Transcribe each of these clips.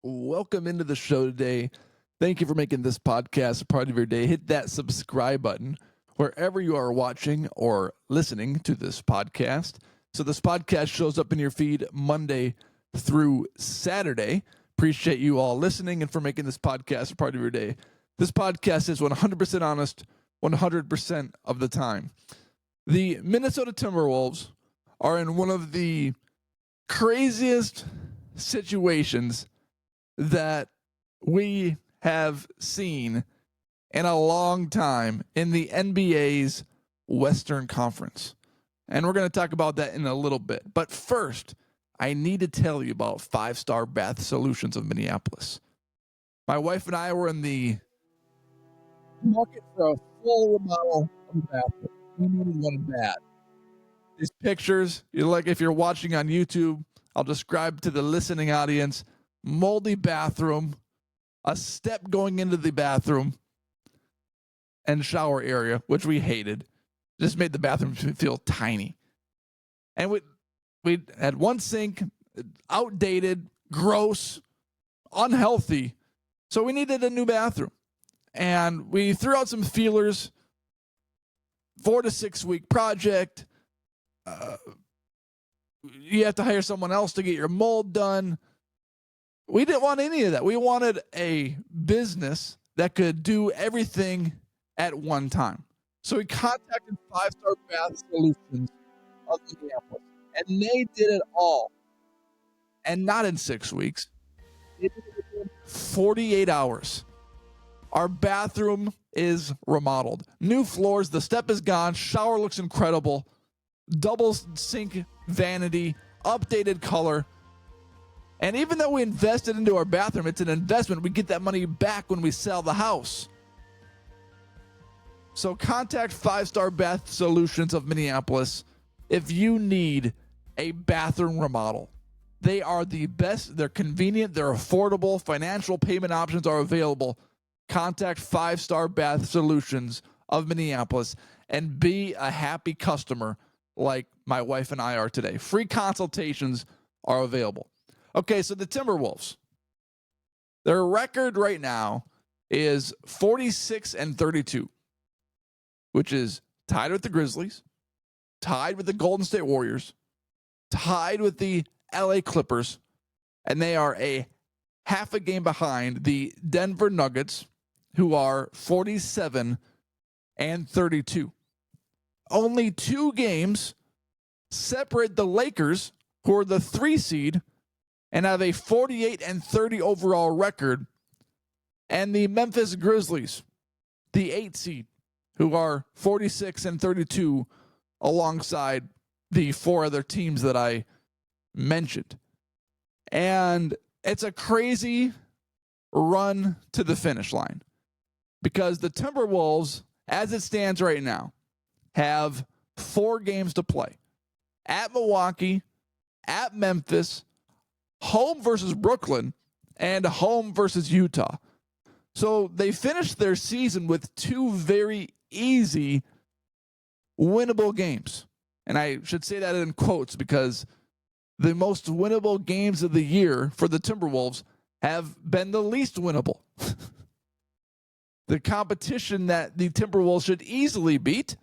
Welcome into the show today. Thank you for making this podcast a part of your day. Hit that subscribe button wherever you are watching or listening to this podcast. So this podcast shows up in your feed Monday through Saturday. Appreciate you all listening and for making this podcast a part of your day. This podcast is 100% honest, 100% of the time. The Minnesota Timberwolves are in one of the craziest situations that we have seen in a long time in the NBA's Western Conference. And we're going to talk about that in a little bit. But first, I need to tell you about 5-Star Bath Solutions of Minneapolis. My wife and I were in the market for a full remodel of the bathroom. We needed one bad. These pictures, if you're watching on YouTube, I'll describe to the listening audience: moldy bathroom, a step going into the bathroom, and shower area, which we hated. Just made the bathroom feel tiny. And we had one sink, outdated, gross, unhealthy. So we needed a new bathroom. And we threw out some feelers, 4 to 6 week project. You have to hire someone else to get your mold done. We didn't want any of that. We wanted a business that could do everything at one time. So we contacted 5-Star Bath Solutions of Minneapolis, and they did it all. And not in 6 weeks. They did it in 48 hours. Our bathroom is remodeled. New floors, the step is gone, shower looks incredible, double sink vanity, updated color. And even though we invested into our bathroom, it's an investment. We get that money back when we sell the house. So contact 5-Star Bath Solutions of Minneapolis if you need a bathroom remodel. They are the best. They're convenient. They're affordable. Financial payment options are available. Contact 5-Star Bath Solutions of Minneapolis and be a happy customer like my wife and I are today. Free consultations are available. Okay, so the Timberwolves, their record right now is 46-32, which is tied with the Grizzlies, tied with the Golden State Warriors, tied with the LA Clippers, and they are a half a game behind the Denver Nuggets, who are 47-32. Only 2 games separate the Lakers, who are the 3 seed, and have a 48-30 overall record, and the Memphis Grizzlies, the 8 seed, who are 46-32, alongside the 4 other teams that I mentioned. And it's a crazy run to the finish line, because the Timberwolves, as it stands right now, have 4 games to play. At Milwaukee, at Memphis, home versus Brooklyn, and home versus Utah. So they finished their season with 2 very easy, winnable games. And I should say that in quotes, because the most winnable games of the year for the Timberwolves have been the least winnable. The competition that the Timberwolves should easily beat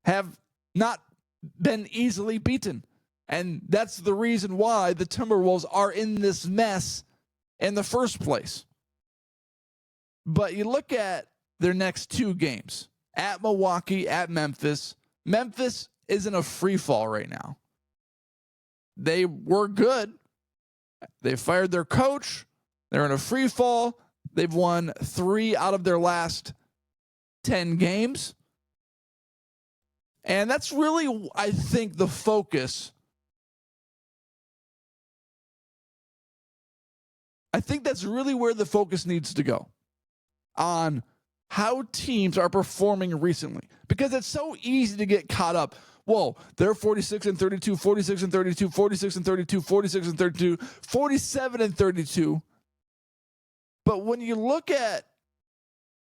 have not been easily beaten. And that's the reason why the Timberwolves are in this mess in the first place. But you look at their next 2 games, at Milwaukee, at Memphis. Memphis is in a free fall right now. They were good. They fired their coach. They're in a free fall. They've won 3 out of their last 10 games. And that's really, I think, the focus. I think that's really where the focus needs to go, on how teams are performing recently, because it's so easy to get caught up. Whoa, they're 46-32, 46-32, 46-32, 46-32, 47-32. But when you look at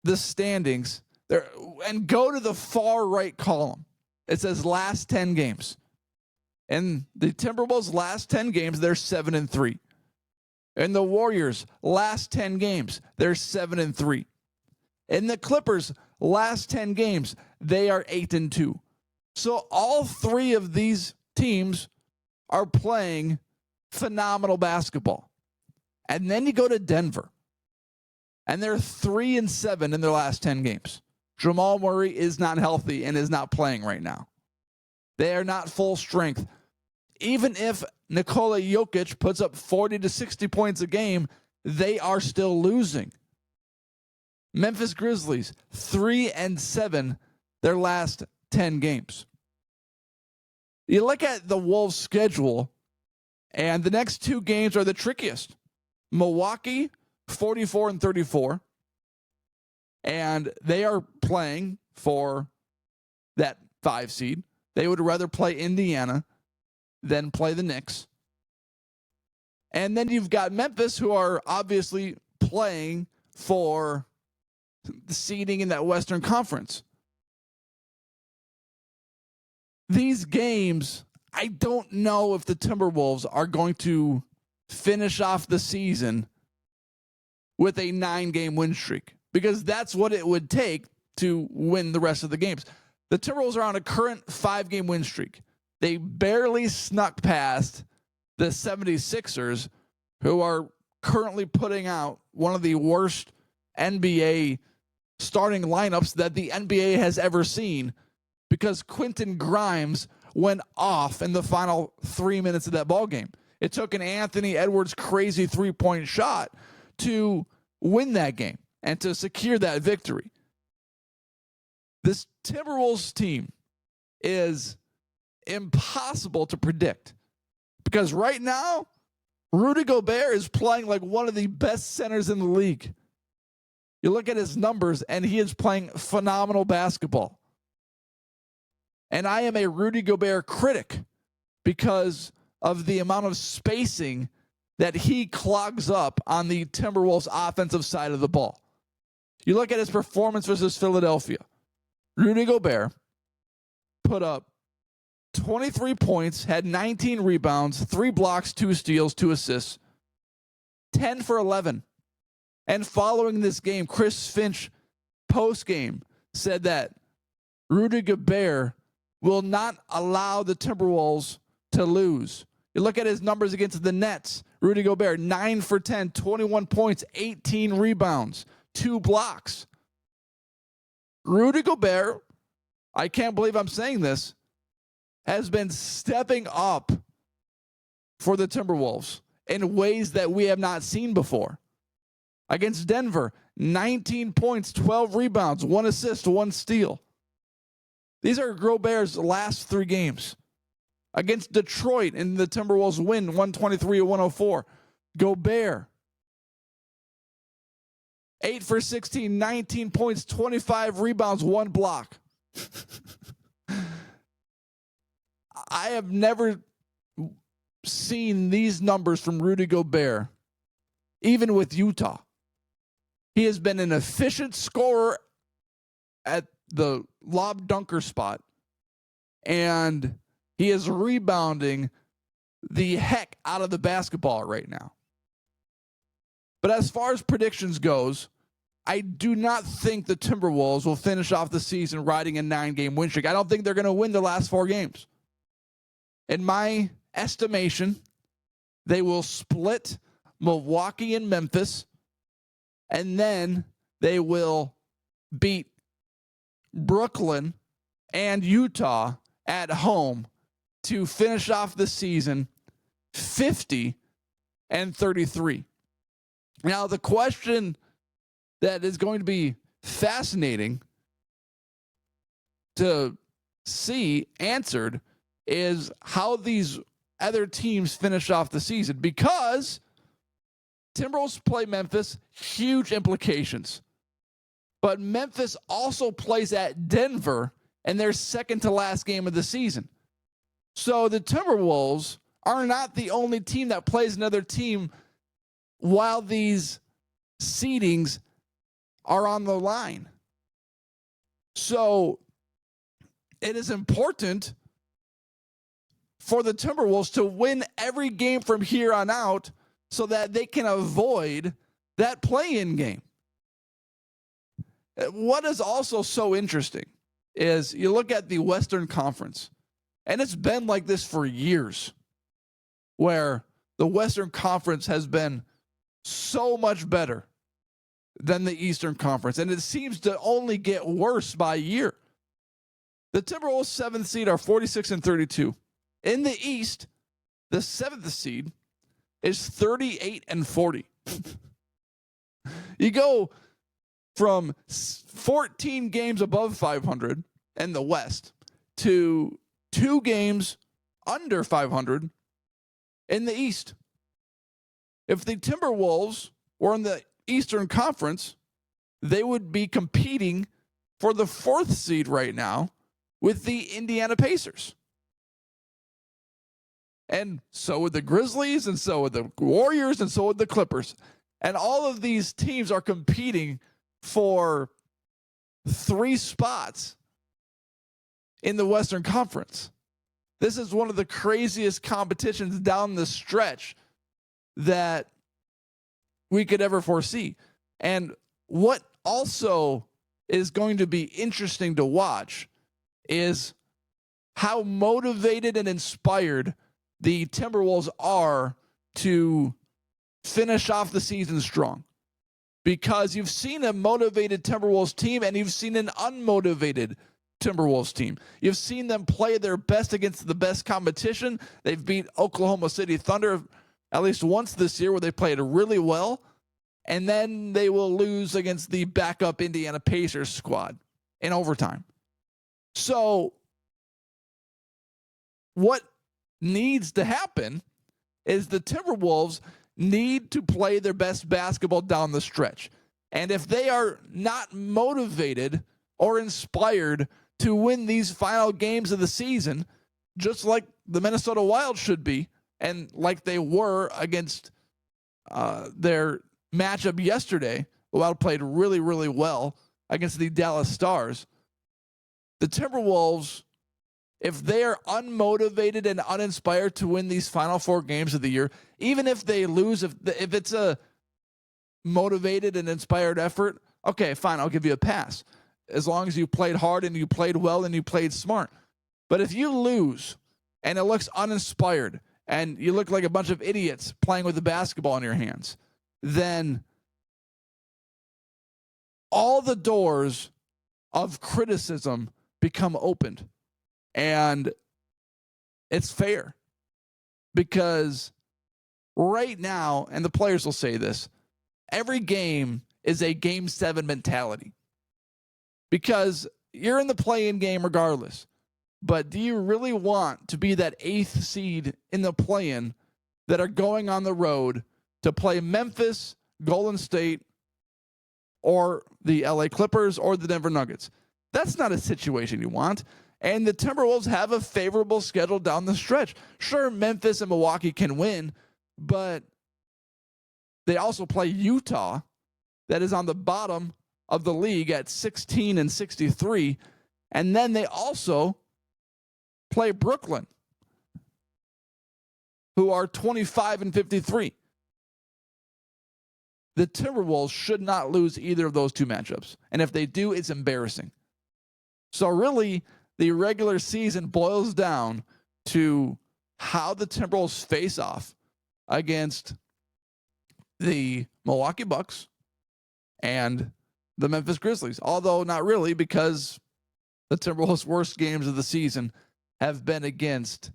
the standings there and go to the far right column, it says last 10 games. And the Timberwolves' last 10 games, they're 7-3. And the Warriors, last 10 games, they're 7-3. And the Clippers, last 10 games, they are 8-2. So all three of these teams are playing phenomenal basketball. And then you go to Denver, and they're 3-7 in their last 10 games. Jamal Murray is not healthy and is not playing right now. They are not full strength. Even if Nikola Jokic puts up 40 to 60 points a game, they are still losing. Memphis Grizzlies, 3-7 their last 10 games. You look at the Wolves' schedule, and the next two games are the trickiest. Milwaukee, 44-34, and they are playing for that 5 seed. They would rather play Indiana than play the Knicks. And then you've got Memphis, who are obviously playing for the seeding in that Western Conference. These games, I don't know if the Timberwolves are going to finish off the season with a 9-game win streak, because that's what it would take to win the rest of the games. The Timberwolves are on a current 5-game win streak. They barely snuck past the 76ers, who are currently putting out one of the worst NBA starting lineups that the NBA has ever seen, because Quentin Grimes went off in the final 3 minutes of that ball game. It took an Anthony Edwards crazy 3-point shot to win that game and to secure that victory. This Timberwolves team is impossible to predict, because right now, Rudy Gobert is playing like one of the best centers in the league. You look at his numbers, and he is playing phenomenal basketball. And I am a Rudy Gobert critic because of the amount of spacing that he clogs up on the Timberwolves' offensive side of the ball. You look at his performance versus Philadelphia. Rudy Gobert put up 23 points, had 19 rebounds, 3 blocks, 2 steals, 2 assists, 10 for 11. And following this game, Chris Finch, post-game, said that Rudy Gobert will not allow the Timberwolves to lose. You look at his numbers against the Nets. Rudy Gobert, 9 for 10, 21 points, 18 rebounds, 2 blocks. Rudy Gobert, I can't believe I'm saying this, has been stepping up for the Timberwolves in ways that we have not seen before. Against Denver, 19 points, 12 rebounds, 1 assist, 1 steal. These are Gobert's last 3 games. Against Detroit in the Timberwolves win 123-104. Gobert, 8 for 16, 19 points, 25 rebounds, 1 block. I have never seen these numbers from Rudy Gobert, even with Utah. He has been an efficient scorer at the lob dunker spot, and he is rebounding the heck out of the basketball right now. But as far as predictions goes, I do not think the Timberwolves will finish off the season riding a 9-game win streak. I don't think they're going to win the last 4 games. In my estimation, they will split Milwaukee and Memphis, and then they will beat Brooklyn and Utah at home to finish off the season 50-33. Now, the question that is going to be fascinating to see answered is how these other teams finish off the season, because Timberwolves play Memphis, huge implications. But Memphis also plays at Denver in their second to last game of the season. So the Timberwolves are not the only team that plays another team while these seedings are on the line. So it is important for the Timberwolves to win every game from here on out so that they can avoid that play-in game. What is also so interesting is you look at the Western Conference, and it's been like this for years, where the Western Conference has been so much better than the Eastern Conference, and it seems to only get worse by year. The Timberwolves 7th seed are 46-32. In the East, the 7th seed is 38-40. You go from 14 games above 500 in the West to 2 games under 500 in the East. If the Timberwolves were in the Eastern Conference, they would be competing for the 4th seed right now with the Indiana Pacers. And so would the Grizzlies, and so would the Warriors, and so would the Clippers. And all of these teams are competing for 3 spots in the Western Conference. This is one of the craziest competitions down the stretch that we could ever foresee. And what also is going to be interesting to watch is how motivated and inspired the Timberwolves are to finish off the season strong. Because you've seen a motivated Timberwolves team and you've seen an unmotivated Timberwolves team. You've seen them play their best against the best competition. They've beat Oklahoma City Thunder at least once this year, where they played really well. And then they will lose against the backup Indiana Pacers squad in overtime. So what needs to happen is the Timberwolves need to play their best basketball down the stretch. And if they are not motivated or inspired to win these final games of the season, just like the Minnesota Wild should be, and like they were against their matchup yesterday, the Wild played really, really well against the Dallas Stars. The Timberwolves, if they are unmotivated and uninspired to win these final 4 games of the year, even if they lose, if it's a motivated and inspired effort, okay, fine, I'll give you a pass. As long as you played hard and you played well and you played smart. But if you lose and it looks uninspired and you look like a bunch of idiots playing with the basketball in your hands, then all the doors of criticism become opened. And it's fair, because right now, and the players will say this, every game is a game 7 mentality, because you're in the play-in game regardless. But do you really want to be that 8th seed in the play-in that are going on the road to play Memphis, Golden State, or the LA Clippers, or the Denver Nuggets? That's not a situation you want. And the Timberwolves have a favorable schedule down the stretch. Sure, Memphis and Milwaukee can win, but they also play Utah, that is on the bottom of the league at 16-63. And then they also play Brooklyn, who are 25-53. The Timberwolves should not lose either of those 2 matchups. And if they do, it's embarrassing. So really, the regular season boils down to how the Timberwolves face off against the Milwaukee Bucks and the Memphis Grizzlies. Although not really, because the Timberwolves' worst games of the season have been against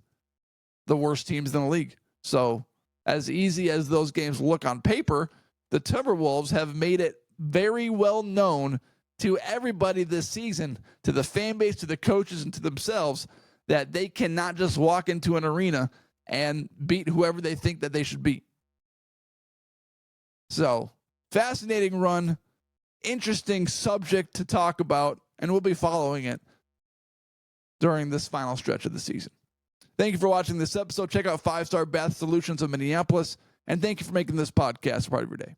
the worst teams in the league. So as easy as those games look on paper, the Timberwolves have made it very well known to everybody this season, to the fan base, to the coaches, and to themselves, that they cannot just walk into an arena and beat whoever they think that they should beat. So, fascinating run, interesting subject to talk about, and we'll be following it during this final stretch of the season. Thank you for watching this episode. Check out 5 Star Bath Solutions of Minneapolis, and thank you for making this podcast part of your day.